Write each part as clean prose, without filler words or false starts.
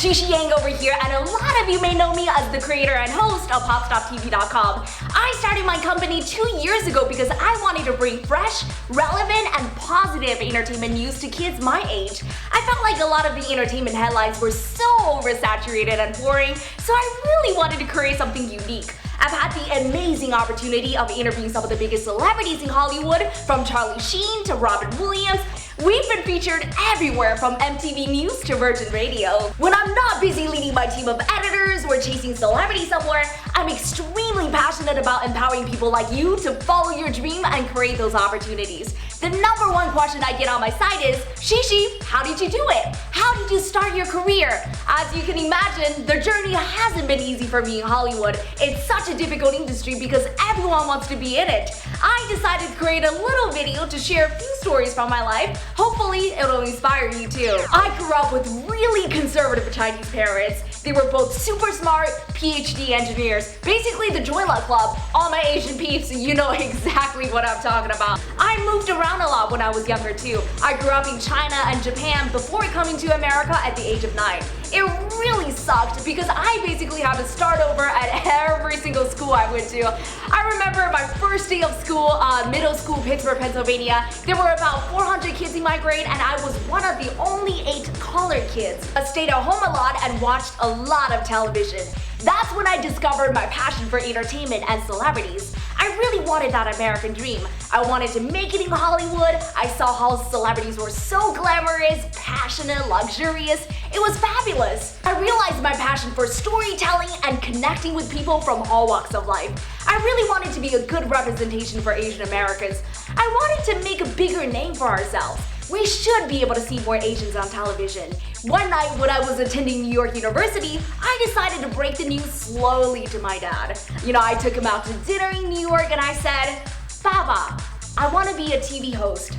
it's Shishi Yang over here, and a lot of you may know me as the creator and host of PopStopTV.com. I started my company 2 years ago because I wanted to bring fresh, relevant, and positive entertainment news to kids my age. I felt like a lot of the entertainment headlines were so oversaturated and boring, so I really wanted to create something unique. I've had the amazing opportunity of interviewing some of the biggest celebrities in Hollywood, from Charlie Sheen to Robin Williams. We've been featured everywhere from MTV News to Virgin Radio. When I'm not busy leading my team of editors or chasing celebrities somewhere, I'm extremely passionate about empowering people like you to follow your dream and create those opportunities. The number one question I get on my site is, Shishi, how did you do it? How did you start your career? As you can imagine, the journey hasn't been easy for me in Hollywood. It's such a difficult industry because everyone wants to be in it. I decided to create a little video to share a few stories from my life. Hopefully, it'll inspire you too. I grew up with really conservative Chinese parents. They were both super smart PhD engineers. Basically the Joy Luck Club. All my Asian peeps, you know exactly what I'm talking about. I moved around a lot when I was younger too. I grew up in China and Japan before coming to America at the age of 9. It really sucked because I basically had to start over at every single school I went to. I remember my first day of school, middle school, Pittsburgh, Pennsylvania. There were about 400 kids in my grade and I was one of the only 8 colored kids. I stayed at home a lot and watched a lot of television. That's when I discovered my passion for entertainment and celebrities. I really wanted that American dream. I wanted to make it in Hollywood. I saw how celebrities were so glamorous, passionate, luxurious. It was fabulous. I realized my passion for storytelling and connecting with people from all walks of life. I really wanted to be a good representation for Asian Americans. I wanted to make a bigger name for ourselves. We should be able to see more Asians on television. One night when I was attending New York University, I decided to break the news slowly to my dad. I took him out to dinner in New York and I said, "Baba, I want to be a TV host."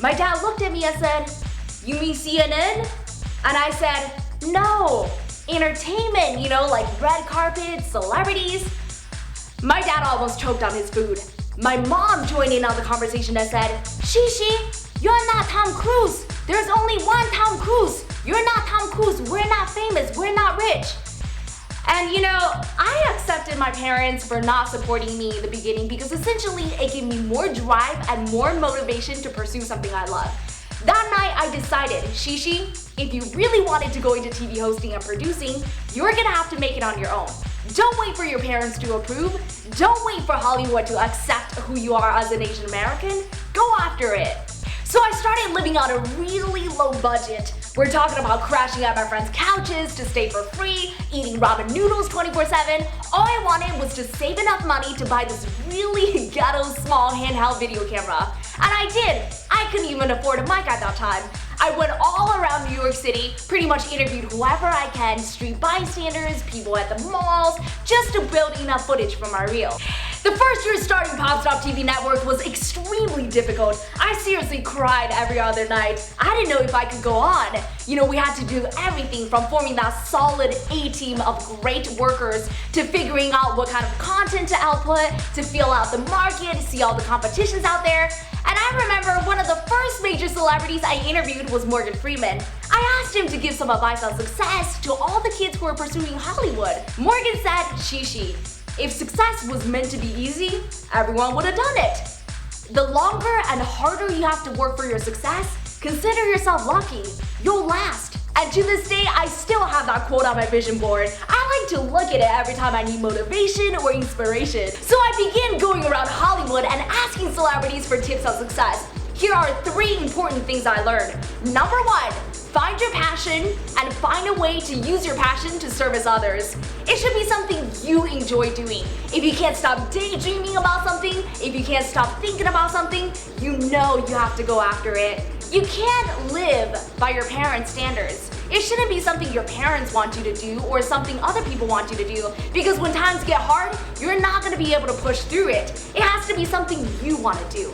My dad looked at me and said, "You mean CNN?" And I said, "No, entertainment, like red carpet, celebrities." My dad almost choked on his food. My mom joined in on the conversation and said, "Shishi, you're not Tom Cruise. There's only one Tom Cruise. You're not Tom Cruise. We're not famous. We're not rich." And I accepted my parents for not supporting me in the beginning because essentially it gave me more drive and more motivation to pursue something I love. That night I decided, Shishi, if you really wanted to go into TV hosting and producing, you're gonna have to make it on your own. Don't wait for your parents to approve. Don't wait for Hollywood to accept who you are as an Asian American. Go after it. So I started living on a really low budget. We're talking about crashing at my friends' couches to stay for free, eating ramen noodles 24/7. All I wanted was to save enough money to buy this really ghetto small handheld video camera. And I did. I couldn't even afford a mic at that time. I went all around New York City, pretty much interviewed whoever I can, street bystanders, people at the malls, just to build enough footage for my reel. The first year starting PopStop TV Network was extremely difficult. I seriously cried every other night. I didn't know if I could go on. We had to do everything from forming that solid A-team of great workers to figuring out what kind of content to output, to feel out the market, see all the competitions out there. And I remember one of the first major celebrities I interviewed was Morgan Freeman. I asked him to give some advice on success to all the kids who were pursuing Hollywood. Morgan said, "Shishi, if success was meant to be easy, everyone would have done it. The longer and harder you have to work for your success, consider yourself lucky. You'll last." And to this day, I still have that quote on my vision board. I like to look at it every time I need motivation or inspiration. So I began going around Hollywood and asking celebrities for tips on success. Here are 3 important things I learned. Number 1, find your passion and find a way to use your passion to service others. It should be something you enjoy doing. If you can't stop daydreaming about something, if you can't stop thinking about something, you have to go after it. You can't live by your parents' standards. It shouldn't be something your parents want you to do or something other people want you to do, because when times get hard, you're not going to be able to push through it. It has to be something you want to do.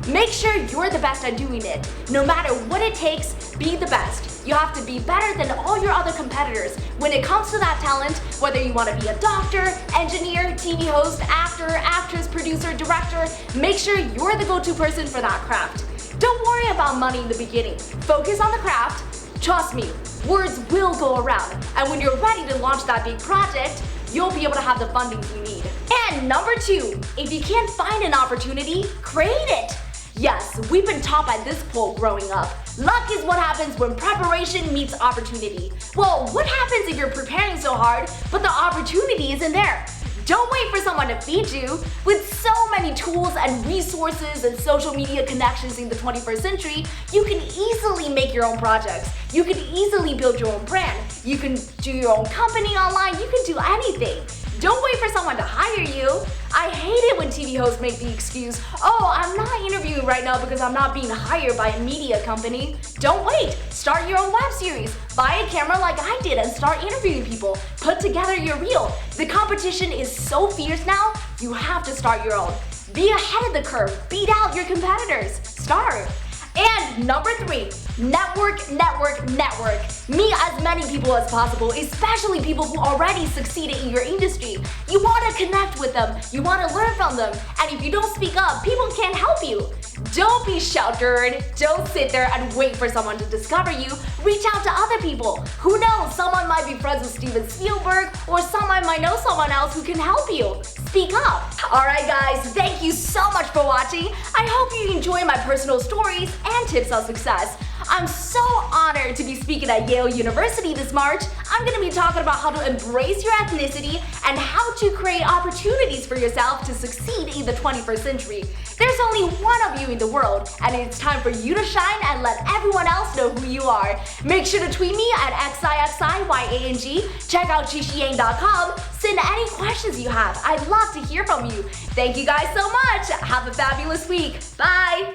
Make sure you're the best at doing it. No matter what it takes, be the best. You have to be better than all your other competitors. When it comes to that talent, whether you want to be a doctor, engineer, TV host, actor, actress, producer, director, make sure you're the go-to person for that craft. Don't worry about money in the beginning. Focus on the craft. Trust me, words will go around. And when you're ready to launch that big project, you'll be able to have the funding you need. And number 2, if you can't find an opportunity, create it. Yes, we've been taught by this quote growing up. Luck is what happens when preparation meets opportunity. Well, what happens if you're preparing so hard, but the opportunity isn't there? Don't wait for someone to feed you. With so many tools and resources and social media connections in the 21st century, you can easily make your own projects. You can easily build your own brand. You can do your own company online. You can do anything. Don't wait for someone to hire you. I hate it when TV hosts make the excuse, oh, I'm not interviewing right now because I'm not being hired by a media company. Don't wait. Start your own web series. Buy a camera like I did and start interviewing people. Put together your reel. The competition is so fierce now, you have to start your own. Be ahead of the curve. Beat out your competitors. Start. And number 3, network, network, network. Meet as many people as possible, especially people who already succeeded in your industry. You want to connect with them, you want to learn from them, and if you don't speak up, people can't help you. Don't be sheltered. Don't sit there and wait for someone to discover you. Reach out to other people. Who knows, someone might be friends with Steven Spielberg, or someone might know someone else who can help you. Speak up. Alright guys, thank you so much for watching. I hope you enjoy my personal stories and tips on success. I'm so honored to be speaking at Yale University this March. I'm going to be talking about how to embrace your ethnicity and how to create opportunities for yourself to succeed in the 21st century. There's only one of you in the world, and it's time for you to shine and let everyone else know who you are. Make sure to tweet me at XIXIYANG. Check out jixiyang.com. Send any questions you have. I'd love to hear from you. Thank you guys so much. Have a fabulous week. Bye!